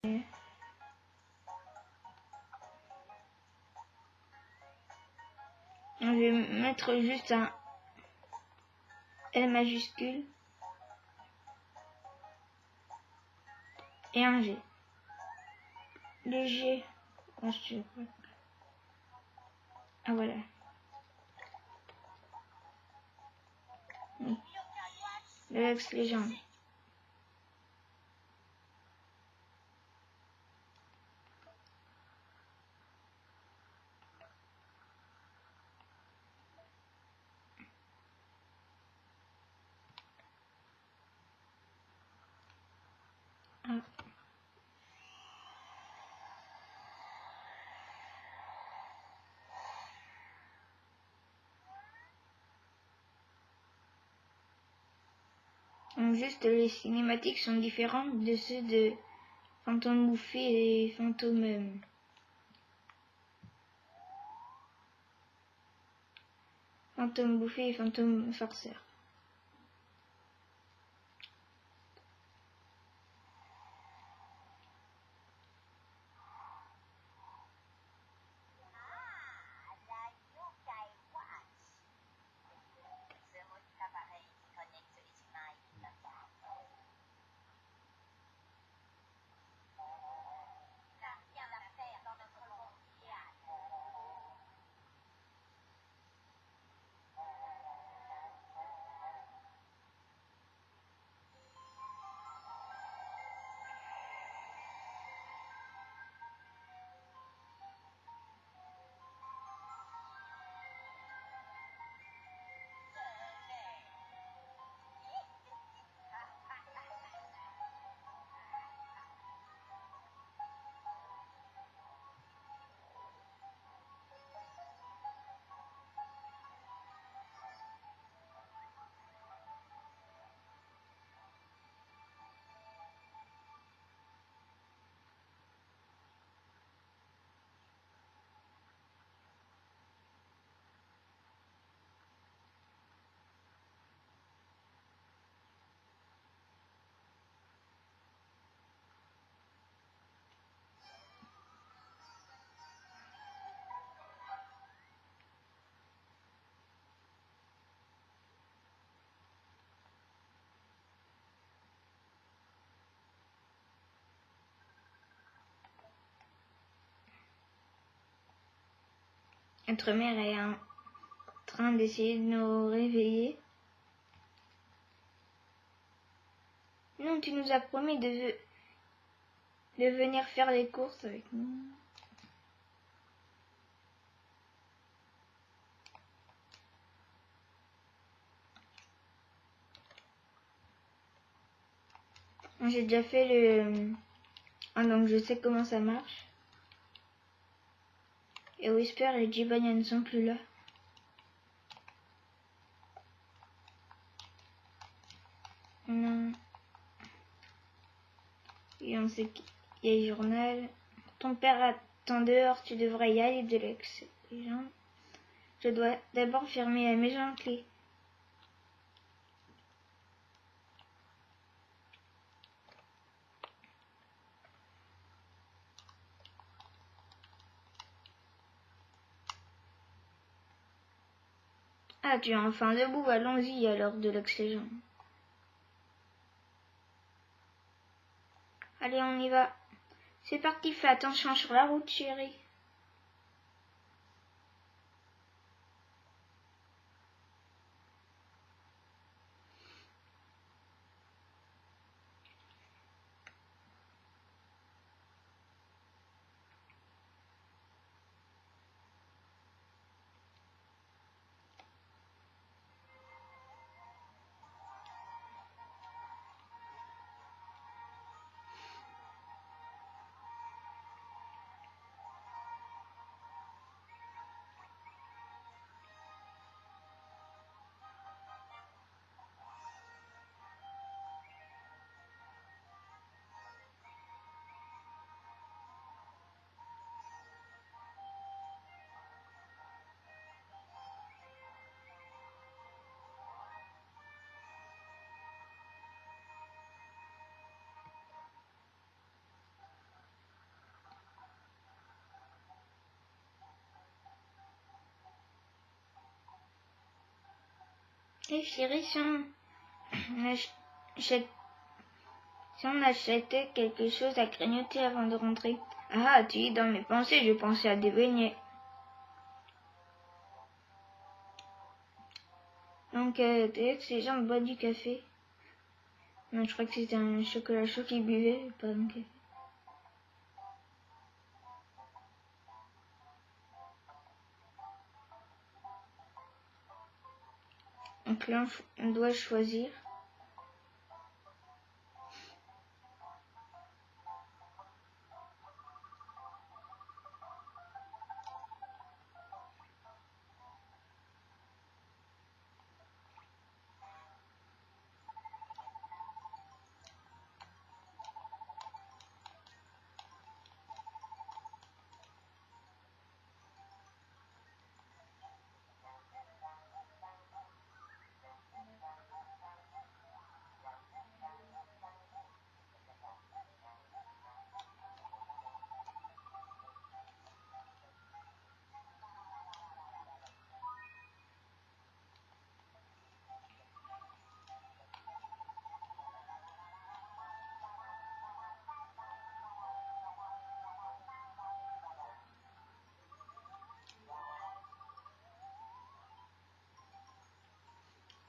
Je vais mettre juste un L majuscule et un G. Le G, ah voilà. Le Lex Legend. Ah. Donc juste les cinématiques sont différentes de ceux de Fantôme Bouffé et Fantôme Bouffé et Fantôme Farceur. Notre mère est en train d'essayer de nous réveiller. Non, tu nous as promis de venir faire les courses avec nous. J'ai déjà fait le... Ah, donc je sais comment ça marche. Et Whisper et Jibanya ne sont plus là. Non. Et on sait qu'il y a le journal. Ton père attend dehors, tu devrais y aller de l'ex. Je dois d'abord fermer la maison à clé. Ah, tu es enfin debout, allons-y alors de l'ex-légende. Allez, on y va. C'est parti, fais attention sur la route, chérie. Et chérie, achète- si on achetait quelque chose à grignoter avant de rentrer. Ah, tu es dans mes pensées, je pensais à des beignets. Donc, ces gens boivent du café. Non, je crois que c'était un chocolat chaud qu'ils buvaient, pas un café. Donc là, on doit choisir.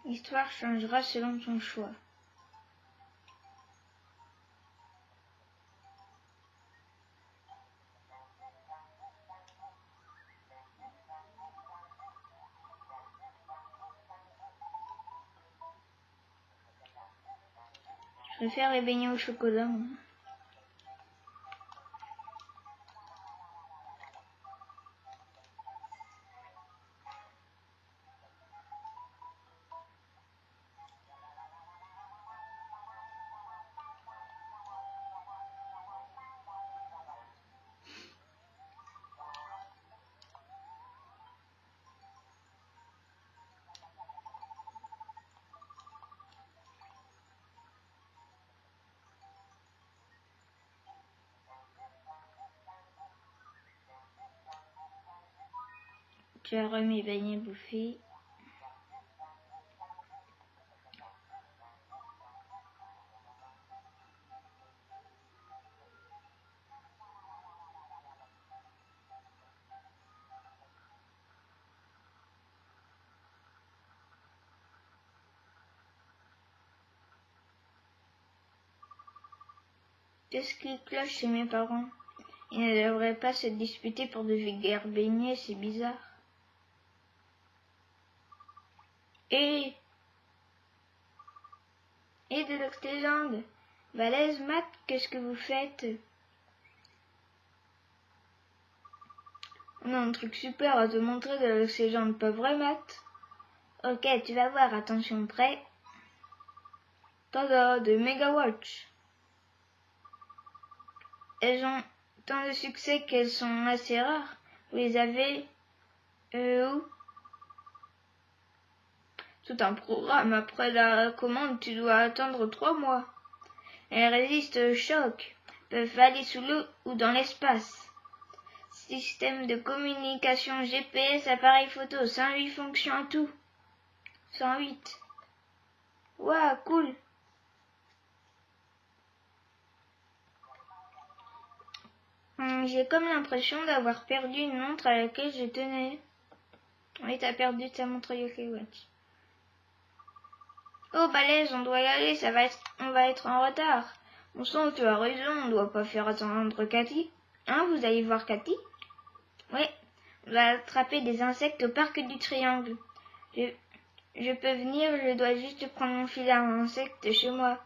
L'histoire changera selon ton choix. Je préfère les beignets au chocolat, moi. Tu as remis mes beignets bouffés. Qu'est-ce qui cloche chez mes parents? Ils ne devraient pas se disputer pour de vulgaires beignets, c'est bizarre. Et de l'oxygène. Balèze, Matt, qu'est-ce que vous faites? On a un truc super à te montrer de l'oxygène, pas vrai, Matt? Ok, tu vas voir, attention, prêt? Tada, de Megawatch. Elles ont tant de succès qu'elles sont assez rares. Vous les avez où? Tout un programme. Après la commande, tu dois attendre 3 mois. Elles résistent au choc, peuvent aller sous l'eau ou dans l'espace. Système de communication GPS, appareil photo, 108 fonctions en tout. 108. Waouh, cool. J'ai comme l'impression d'avoir perdu une montre à laquelle je tenais. Oui, t'as perdu ta montre Yokai Watch. Oh, balèze, on doit y aller, on va être en retard. Bon sang, tu as raison, on doit pas faire attendre Cathy. Hein, vous allez voir Cathy? Oui, on va attraper des insectes au parc du Triangle. Je peux venir, je dois juste prendre mon filet à insectes chez moi.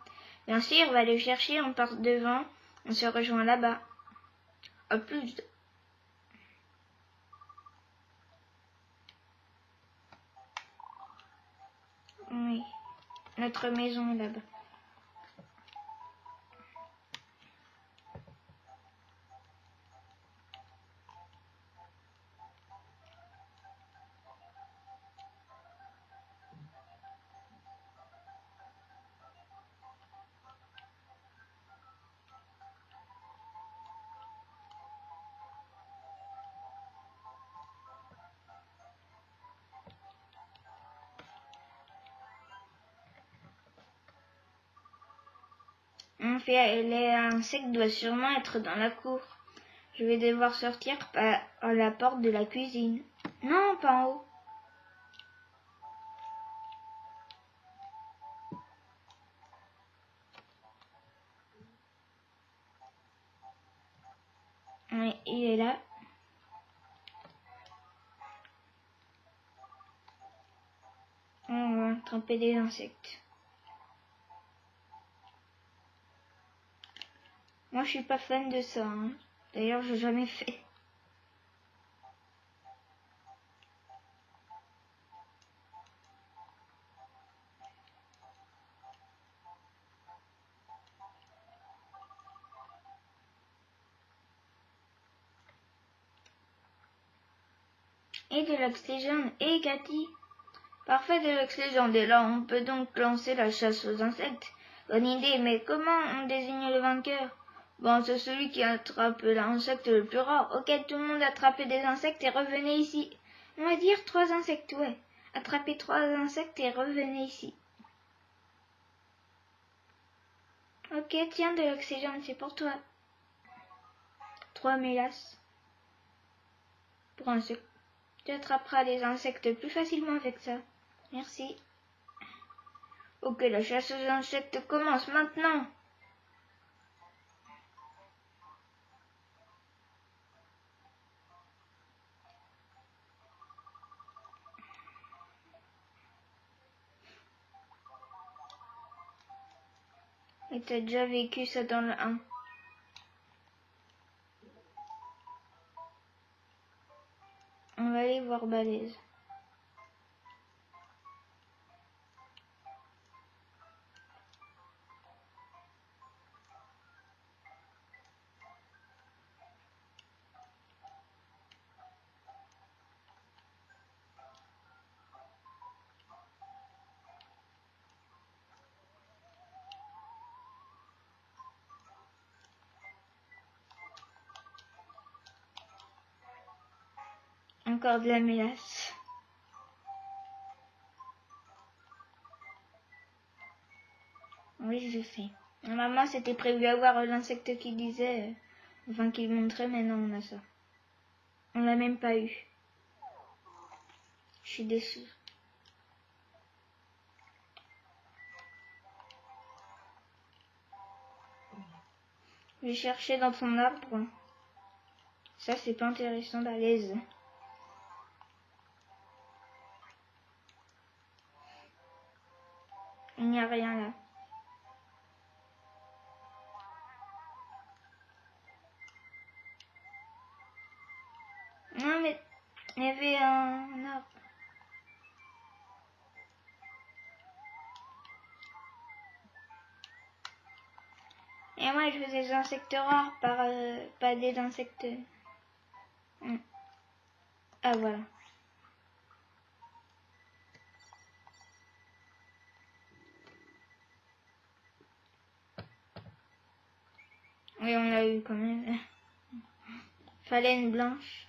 Bien sûr, on va le chercher, on part devant, on se rejoint là-bas. À plus. Oui, notre maison est là-bas. Mon filet à insectes doit sûrement être dans la cour. Je vais devoir sortir par la porte de la cuisine. Non, pas en haut. Oui, il est là. On va attraper des insectes. Moi, je suis pas fan de ça. Hein. D'ailleurs, j'ai jamais fait. Et de l'oxygène. Et Cathy. Parfait de l'oxygène. Et là, on peut donc lancer la chasse aux insectes. Bonne idée, mais comment on désigne le vainqueur? Bon, c'est celui qui attrape l'insecte le plus rare. Ok, tout le monde attrapez des insectes et revenez ici. On va dire 3 insectes, ouais. Attrapez 3 insectes et revenez ici. Ok, tiens, de l'oxygène, c'est pour toi. 3 mélasses. Pour un seul. Tu attraperas les insectes plus facilement avec ça. Merci. Ok, la chasse aux insectes commence maintenant. Et t'as déjà vécu ça dans le 1. On va aller voir Balèze. Encore de la mélasse. Oui, je sais. Maman, c'était prévu avoir l'insecte qui disait... enfin, qui montrait, mais non, on a ça. On l'a même pas eu. Je suis déçue. Je vais chercher dans ton arbre. Ça, c'est pas intéressant, Balèze. Il n'y a rien là. Non, mais il y avait un arbre. Et moi, je faisais des insectes rares, pas des insectes... Ah, voilà. Oui, on l'a eu quand même. Fallait une blanche.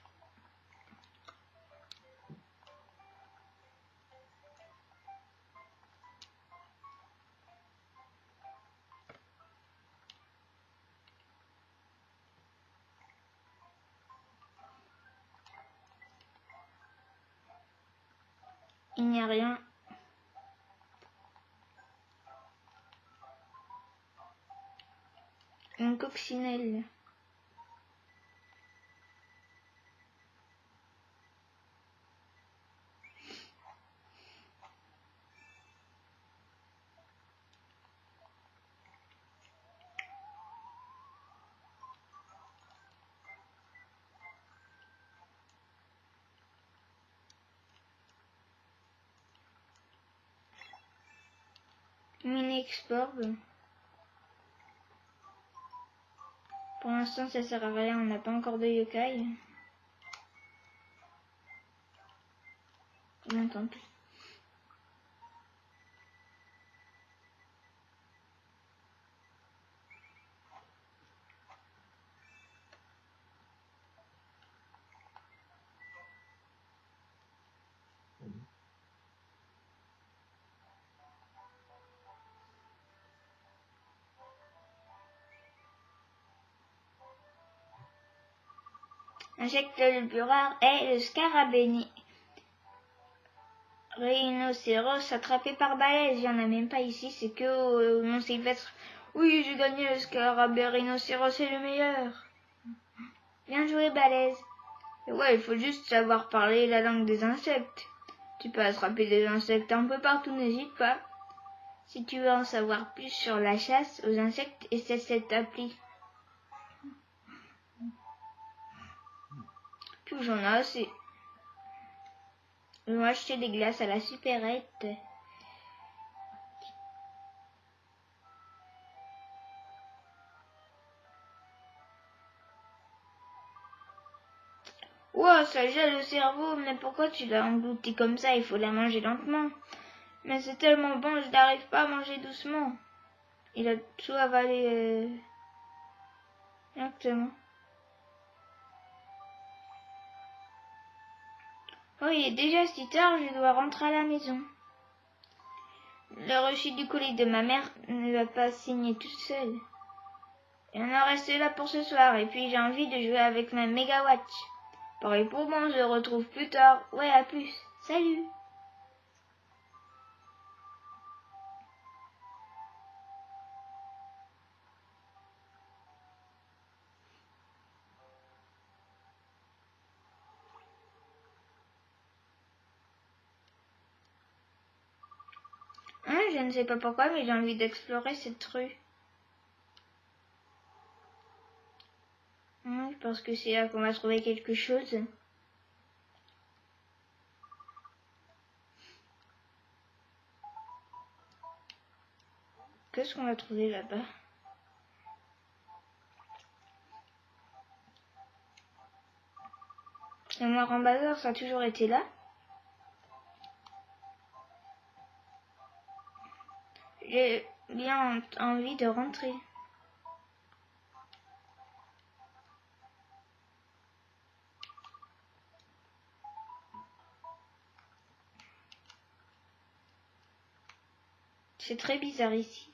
Il n'y a rien. Une coccinelle. Mini Exporb. Pour l'instant, ça sert à rien. On n'a pas encore de yokai. Non, tant pis. L'insecte le plus rare est le scarabée rhinocéros attrapé par balèze. Il n'y en a même pas ici, c'est que au Mont Sylvestre. Oui, j'ai gagné, le scarabée rhinocéros, c'est le meilleur. Bien joué, balèze. Et ouais, il faut juste savoir parler la langue des insectes. Tu peux attraper des insectes un peu partout, n'hésite pas. Si tu veux en savoir plus sur la chasse aux insectes, essaie cette appli. Puis j'en ai assez. Je vais acheter des glaces à la supérette. Ouah, ça gèle le cerveau, mais pourquoi tu l'as englouti comme ça? Il faut la manger lentement. Mais c'est tellement bon, je n'arrive pas à manger doucement. Il a tout avalé directement. Oh, il est déjà si tard, je dois rentrer à la maison. Le reçu du colis de ma mère ne va pas signer toute seule. Et on en reste là pour ce soir, et puis j'ai envie de jouer avec ma Megawatch. Pareil pour moi, on se retrouve plus tard. Ouais, à plus. Salut. Hein, je ne sais pas pourquoi, mais j'ai envie d'explorer cette rue. Je pense que c'est là qu'on va trouver quelque chose. Qu'est-ce qu'on va trouver là-bas? Le noir en bazar, ça a toujours été là. J'ai bien envie de rentrer. C'est très bizarre ici.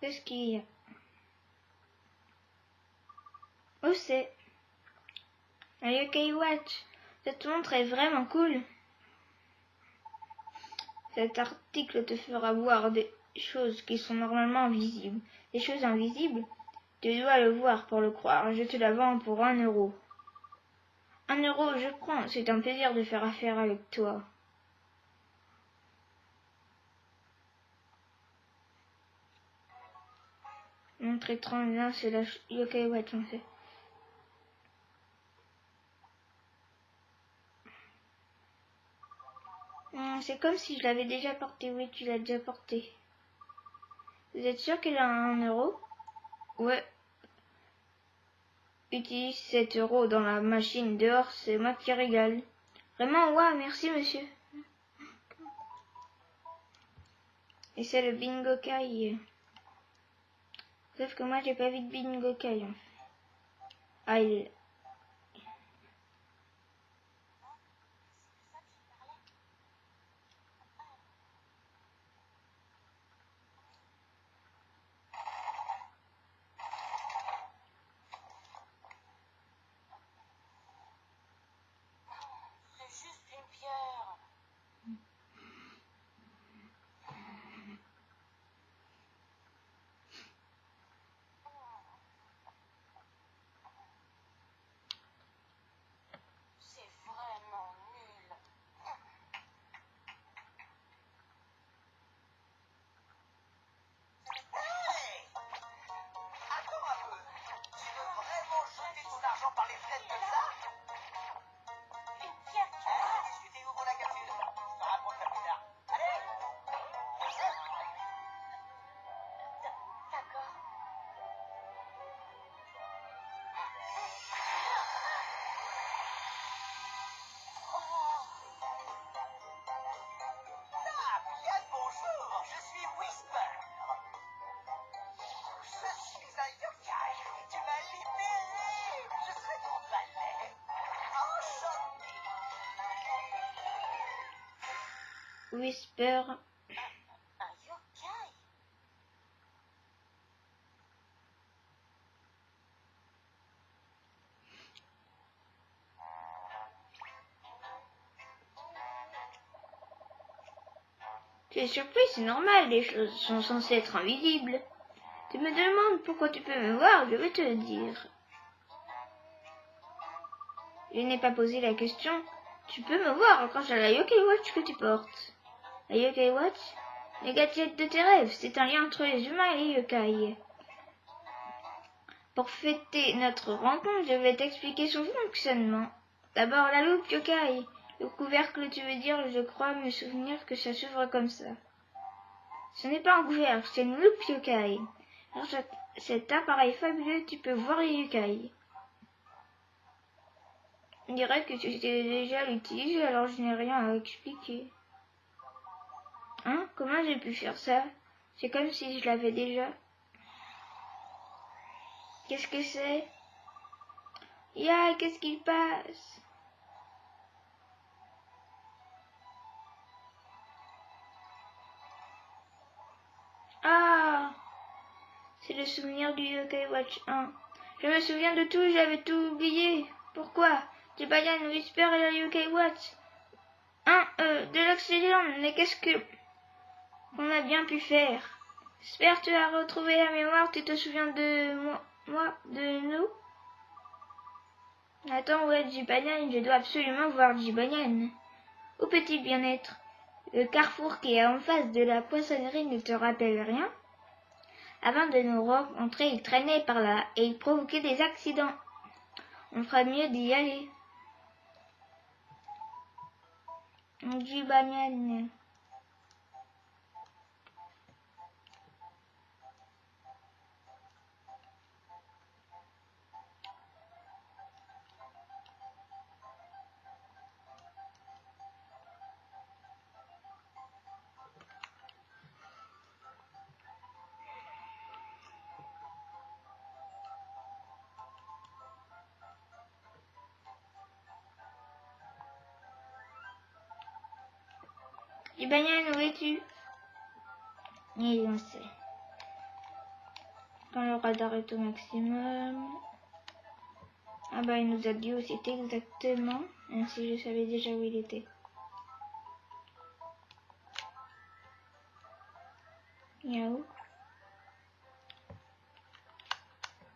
Qu'est-ce qu'il y a? Oh, c'est un Yokai Watch. Cette montre est vraiment cool. Cet article te fera voir des choses qui sont normalement invisibles. Des choses invisibles? Tu dois le voir pour le croire. Je te la vends pour 1 euro. 1 euro, je prends. C'est un plaisir de faire affaire avec toi. Montre étrange, là, c'est la Yokai Watch en fait. C'est comme si je l'avais déjà porté. Oui, tu l'as déjà porté. Vous êtes sûr qu'elle a 1 euro? Ouais. Utilise 7 euros dans la machine dehors, c'est moi qui régale. Vraiment, ouais, merci monsieur. Et c'est le bingo kai. Sauf que moi j'ai pas vu de bingo kai. Ah, il est... C'est juste une pierre. C'est vraiment nul. Hey! Attends un peu. Tu veux vraiment jeter ton argent par les fenêtres comme ça? Une pierre qui discutez, ouvre la capsule. Ça rapproche la plus tard. Allez! D'accord. Ah, bien le bonjour. Je suis Whisper. Je suis un yokai. Tu m'as libéré. Je serai ton valet. Enchanté. Whisper. Un yokai? Tu es surpris, c'est normal, les choses sont censées être invisibles. Tu me demandes pourquoi tu peux me voir, je vais te le dire. Je n'ai pas posé la question. Tu peux me voir grâce à la Yokai Watch que tu portes. La Yokai Watch? Les gadgets de tes rêves, c'est un lien entre les humains et les yokai. Pour fêter notre rencontre, je vais t'expliquer son fonctionnement. D'abord, la loupe yokai. Le couvercle, tu veux dire, je crois me souvenir que ça s'ouvre comme ça. Ce n'est pas un couvercle, c'est une loupe yokai. Grâce à cet appareil fabuleux, tu peux voir les yokai. On dirait que tu sais déjà l'utiliser, alors je n'ai rien à expliquer. Hein? Comment j'ai pu faire ça? C'est comme si je l'avais déjà. Qu'est-ce que c'est? Ya, qu'est-ce qu'il passe? Ah! C'est le souvenir du Yokai Watch 1. Je me souviens de tout, j'avais tout oublié. Pourquoi? Jibanyan, Whisper et la Yokai Watch. De l'oxygène, mais qu'est-ce qu'on a bien pu faire? J'espère que tu as retrouvé la mémoire, tu te souviens de de nous? Attends, ouais, Jibanyan, je dois absolument voir Jibanyan. Au petit bien-être. Le carrefour qui est en face de la poissonnerie ne te rappelle rien? Avant de nous rencontrer, il traînait par là et il provoquait des accidents. On fera mieux d'y aller. Jibanyan. Jibanyan, où es-tu? Et on sait. Quand le radar est au maximum. Ah bah il nous a dit où c'était exactement. Ainsi je savais déjà où il était. Miaou.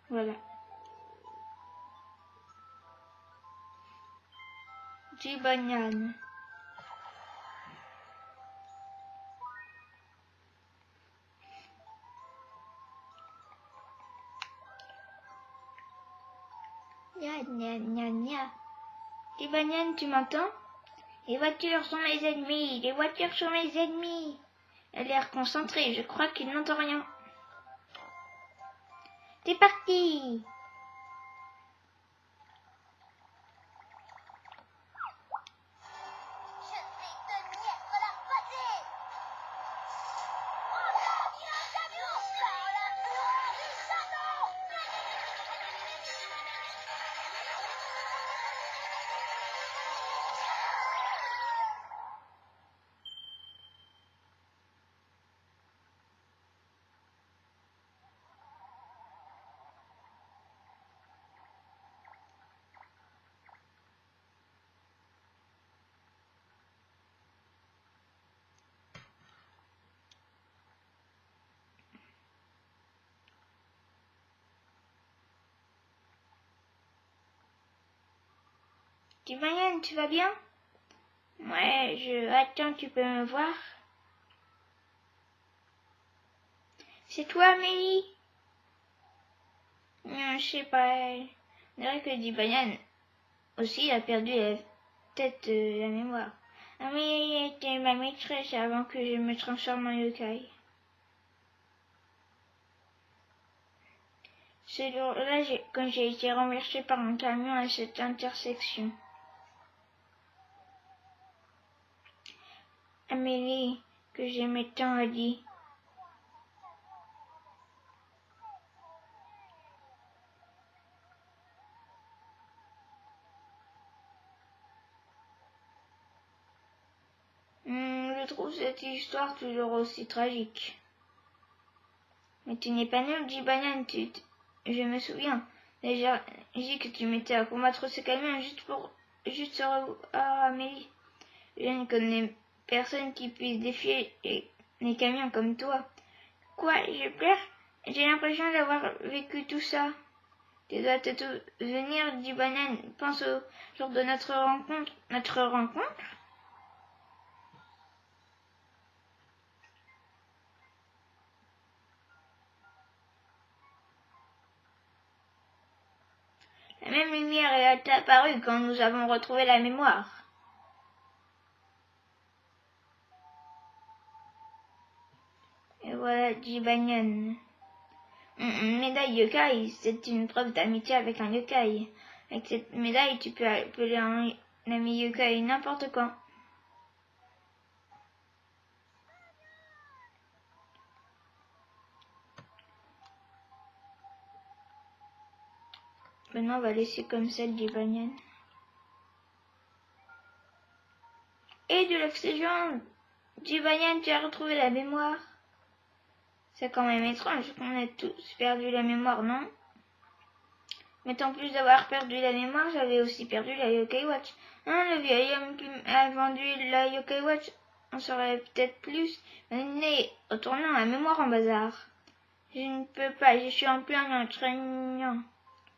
Voilà. Jibanyan. Gna. Jibanyan, tu m'entends? Les voitures sont mes ennemis, les voitures sont mes ennemis. Elle a l'air concentrée, je crois qu'il n'entend rien. C'est parti! Jibanyan, tu vas bien? Ouais, Attends, tu peux me voir? C'est toi, Amélie? Non, je sais pas. On dirait que Jibanyan aussi a perdu peut-être la mémoire. Amélie était ma maîtresse avant que je me transforme en yokai. Ce jour-là, quand j'ai été renversée par un camion à cette intersection. Amélie, que j'aimais tant, a dit. Je trouve cette histoire toujours aussi tragique. Mais tu n'es pas nul, Jibanyan, je me souviens. Déjà, dit que tu m'étais à combattre ce camion juste Amélie. Je ne connais personne qui puisse défier les camions comme toi. Quoi, j'ai peur? J'ai l'impression d'avoir vécu tout ça. Tu dois te souvenir, dit Banane. Pense au jour de notre rencontre. Notre rencontre? La même lumière est apparue quand nous avons retrouvé la mémoire. Et voilà, dit Banyan. Une médaille yokai, c'est une preuve d'amitié avec un yokai. Avec cette médaille, tu peux appeler un ami yokai n'importe quand. Maintenant, on va laisser comme ça, dit Banyan. Et de l'oxygène, dit Banyan, tu as retrouvé la mémoire. C'est quand même étrange qu'on ait tous perdu la mémoire, non? Mais en plus d'avoir perdu la mémoire, j'avais aussi perdu la Yokai Watch. Hein, le vieil homme qui a vendu la Yokai Watch en saurait peut-être plus. Mais retournons la mémoire en bazar. Je ne peux pas, je suis en plein entraînement.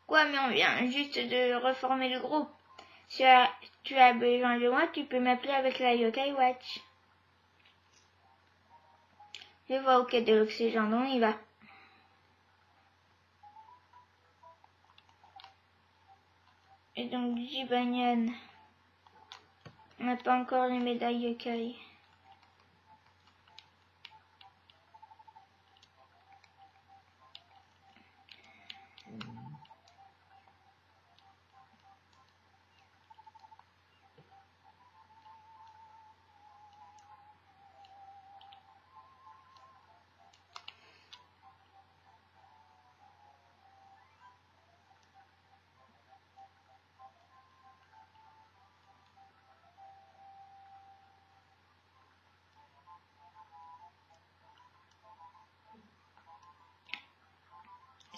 Quoi, mais on vient juste de reformer le groupe. Si tu as besoin de moi, tu peux m'appeler avec la Yokai Watch. Je vois au quai de l'oxygène, on y va. Et donc, Jibanyan, on n'a pas encore les médailles Yokai.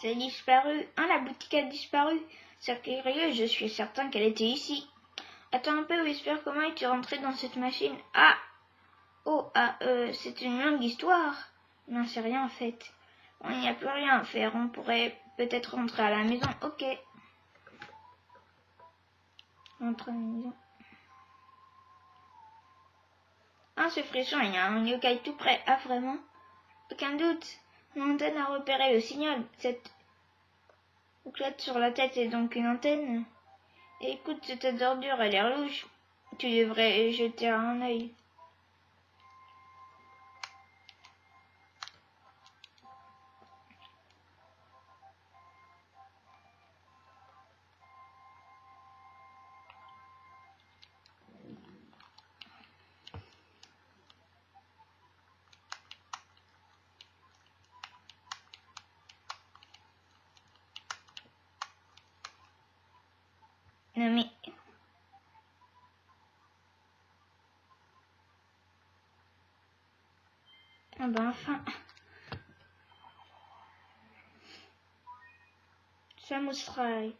Ça a disparu. Hein, la boutique a disparu. C'est curieux, je suis certain qu'elle était ici. Attends un peu, Whisper, comment es-tu rentré dans cette machine? Ah! Oh, c'est une longue histoire. Il n'en sait rien en fait. Il n'y a plus rien à faire, on pourrait peut-être rentrer à la maison. Ok. Rentrer à la maison. Ah, ce frisson, il y a un yokai tout près. Ah, vraiment? Aucun doute. L'antenne a repéré le signal. Cette bouclette sur la tête est donc une antenne. Et écoute, cette ordure a l'air louche. Tu devrais jeter un œil. Non mais... Ah ben enfin... Samoustrai.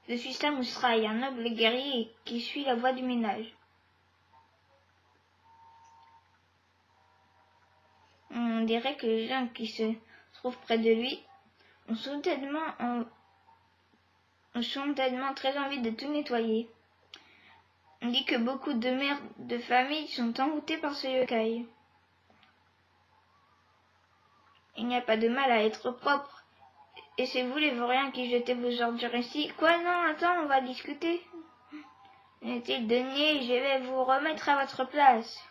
Je suis Samoustrai, un noble guerrier qui suit la voie du ménage. On dirait que les gens qui se trouvent près de lui ont soudainement très envie de tout nettoyer. On dit que beaucoup de mères de famille sont envoûtées par ce yokai. Il n'y a pas de mal à être propre. Et c'est vous les vauriens qui jetez vos ordures ici. Quoi, non, attends, on va discuter. Inutile de nier, je vais vous remettre à votre place.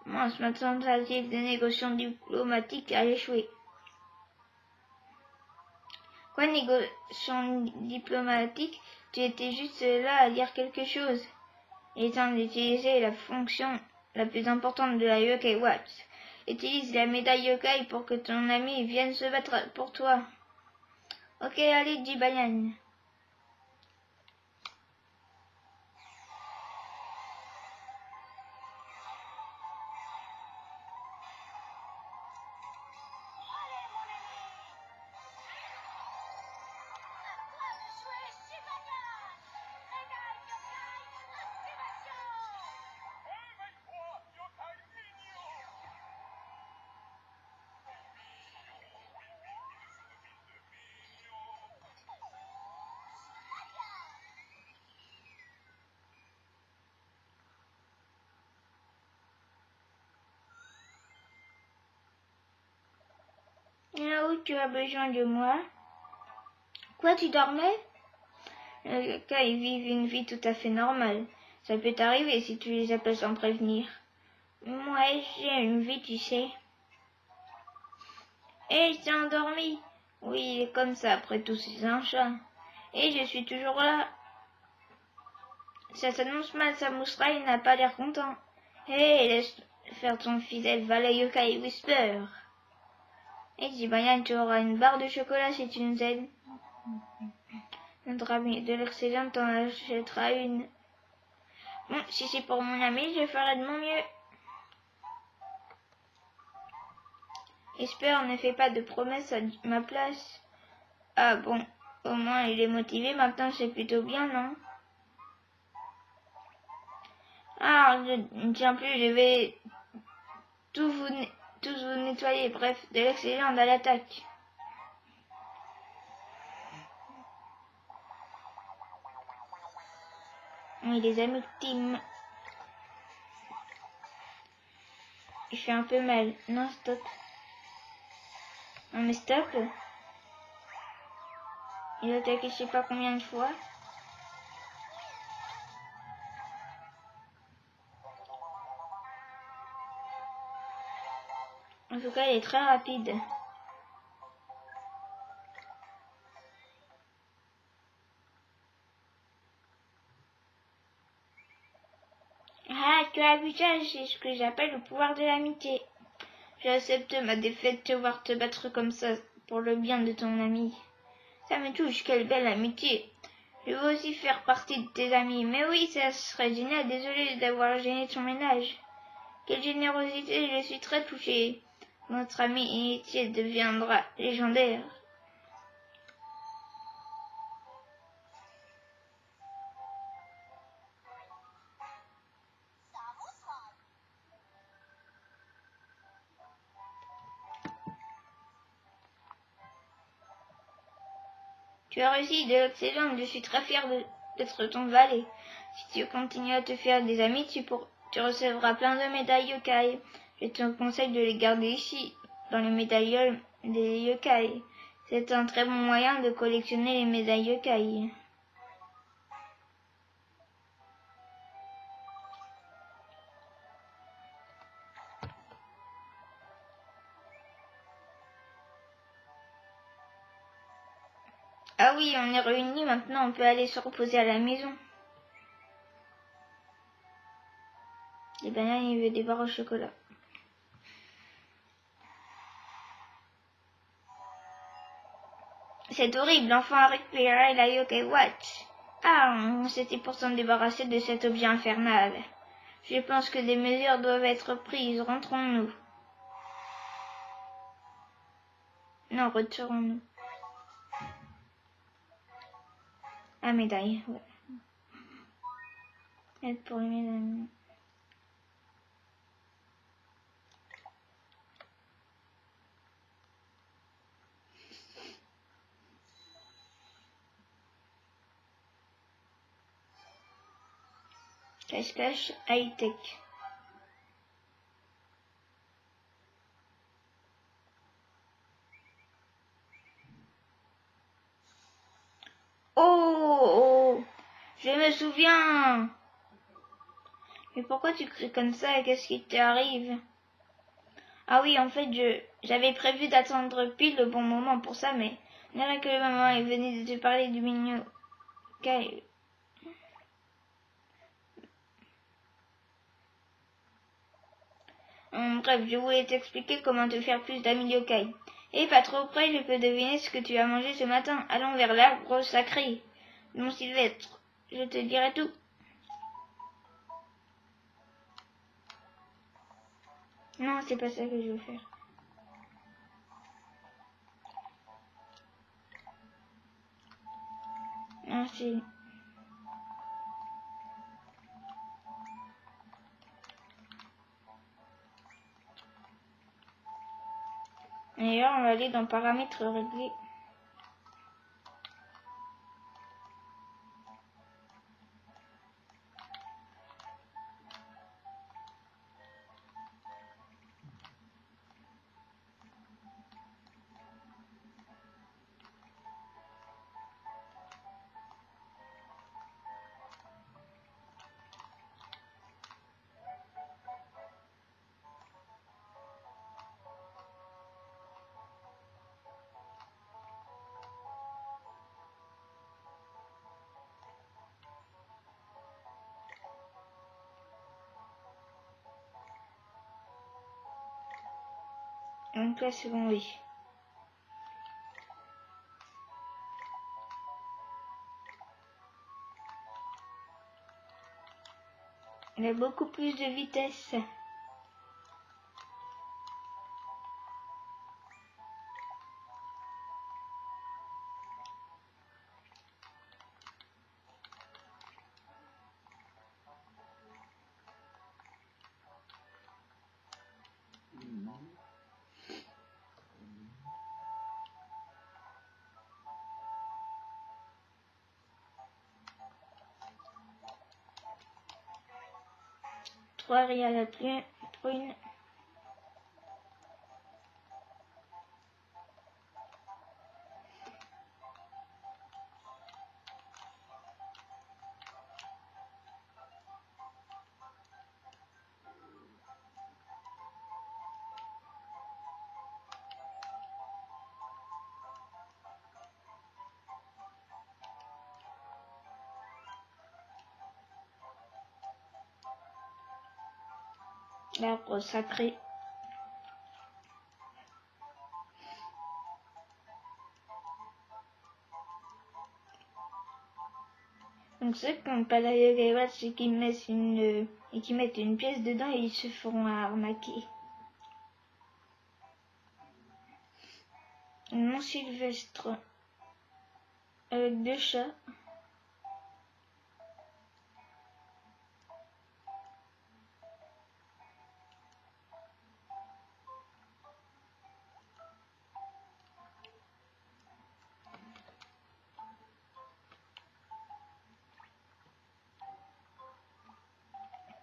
Moi, ma tentative de négociation diplomatique a échoué. Quoi, négociation diplomatique? Tu étais juste là à dire quelque chose. Il est temps d'utiliser la fonction la plus importante de la Yokai Watch. Utilise la médaille Yokai pour que ton ami vienne se battre pour toi. Ok, allez, dit Banyan. où tu as besoin de moi? Quoi, tu dormais? Les yokai vivent une vie tout à fait normale. Ça peut t'arriver si tu les appelles sans prévenir. Moi, j'ai une vie, tu sais. Et il s'est endormi. Oui, il est comme ça après tout, c'est un chat. Et je suis toujours là. Ça s'annonce mal, Samusrai n'a pas l'air content. Hé, laisse faire ton fidèle valet yokai Whisper. Et Jibayan, tu auras une barre de chocolat si tu nous aides. Notre ami de l'excellent t'en achètera une. Bon, si c'est pour mon ami, je ferai de mon mieux. Whisper ne fait pas de promesses à ma place. Ah bon, au moins il est motivé, maintenant c'est plutôt bien, non? Ah, je ne tiens plus, je vais tous vous nettoyer. Bref, de l'excellent à l'attaque. Oui, les amis de Tim. Il fait un peu mal. Non, stop. Non, mais stop. Il a attaqué je sais pas combien de fois. En tout cas, il est très rapide. Ah, tu as vu ça, c'est ce que j'appelle le pouvoir de l'amitié. J'accepte ma défaite de voir te battre comme ça pour le bien de ton ami. Ça me touche, quelle belle amitié. Je veux aussi faire partie de tes amis. Mais oui, ça serait génial, désolé d'avoir gêné ton ménage. Quelle générosité, je suis très touchée. Notre amitié deviendra légendaire. Tu as réussi de l'excellent, je suis très fière d'être ton valet. Si tu continues à te faire des amis, tu recevras plein de médailles yokai. Je te conseille de les garder ici, dans les médailles des yokai. C'est un très bon moyen de collectionner les médailles yokai. Ah oui, on est réunis, maintenant on peut aller se reposer à la maison. Les bananes, il veut des barres au chocolat. C'est horrible, l'enfant a récupéré la Yokai Watch. Ah, c'était pour s'en débarrasser de cet objet infernal. Je pense que des mesures doivent être prises. Rentrons-nous. Non, retirons-nous. Ah, médaille, ouais. Aide pour les médailles. Cache-cache high-tech. Oh, je me souviens. Mais pourquoi tu cries comme ça? Qu'est-ce qui t'arrive? Ah oui, en fait, j'avais prévu d'attendre pile le bon moment pour ça, mais on dirait que le moment est venu de te parler du mignon. Bref, je voulais t'expliquer comment te faire plus d'amis yokai. Et pas trop près, je peux deviner ce que tu as mangé ce matin. Allons vers l'arbre sacré. Mon Sylvestre, je te dirai tout. Non, c'est pas ça que je veux faire. Non, c'est... D'ailleurs, on va aller dans paramètres réglés. Donc là, c'est bon, oui. Il a beaucoup plus de vitesse. Trois Ria la prune. L'arbre sacré. Donc ceux qui n'ont pas d'ailleurs les watts, c'est qu'ils mettent une pièce dedans et ils se feront arnaquer. Mon Sylvestre avec 2 chats.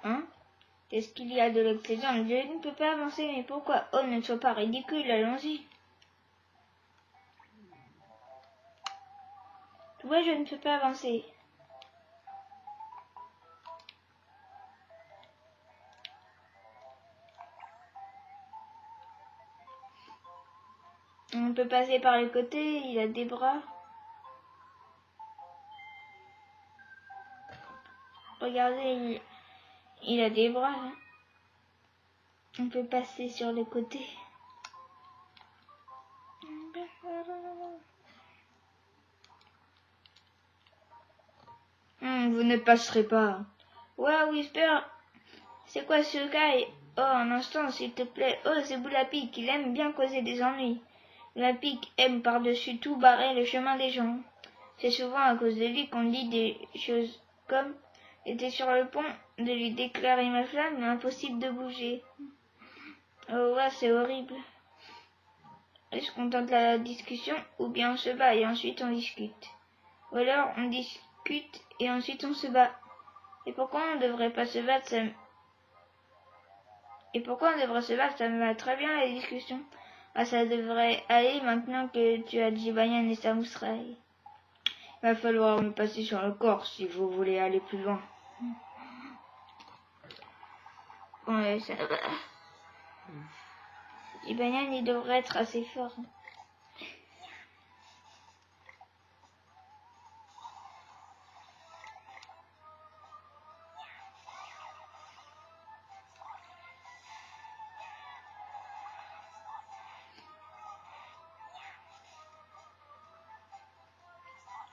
Hein? Qu'est-ce qu'il y a de l'excellent? Je ne peux pas avancer, mais pourquoi? Oh, ne sois pas ridicule, allons-y. Tu vois, je ne peux pas avancer. On peut passer par le côté, il a des bras. Regardez, il a des bras. Hein. On peut passer sur le côté. Vous ne passerez pas. Ouais, Whisper, c'est quoi ce gars? Oh, un instant, s'il te plaît. Oh, c'est Boulapic, il aime bien causer des ennuis. Boulapic aime par-dessus tout barrer le chemin des gens. C'est souvent à cause de lui qu'on dit des choses comme « J'étais sur le pont de lui déclarer ma flamme, mais impossible de bouger. » Oh ouais, c'est horrible. Est-ce qu'on tente la discussion ou bien on se bat et ensuite on discute? Ou alors on discute et ensuite on se bat. Et pourquoi on ne devrait pas se battre? Et pourquoi on devrait se battre? Ça me va très bien la discussion. Ah, ça devrait aller maintenant que tu as Jibayan et Samusrai. Il va falloir me passer sur le corps si vous voulez aller plus loin. Ouais, ça va. Jibayan, il devrait être assez fort.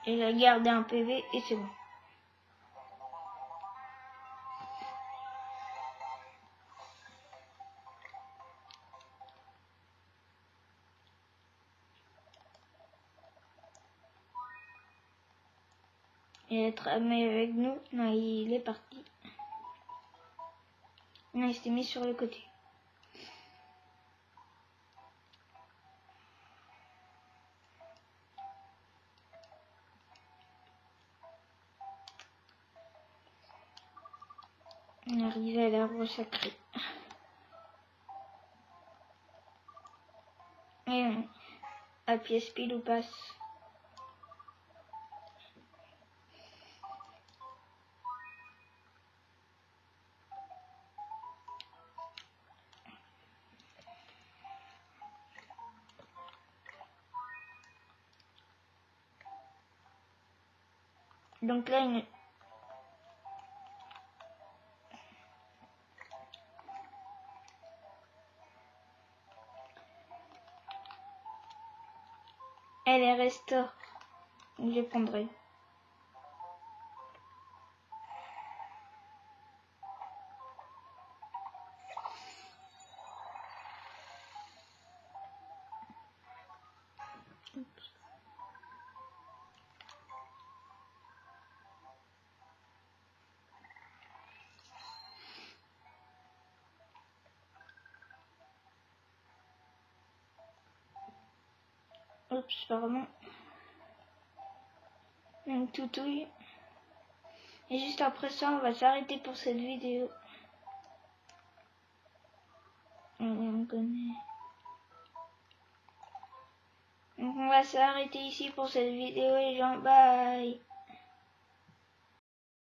Il a gardé un PV et c'est bon. Il est tramé avec nous. Non, il est parti. Non, il s'est mis sur le côté. On est arrivé à l'arbre sacré. Et à pièce pile ou passe. Donc là, Ouais, les restos. Je les prendrai. Oups, pardon. Une toutouille. Et juste après ça, on va s'arrêter pour cette vidéo. On connaît. Donc on va s'arrêter ici pour cette vidéo les gens. Bye.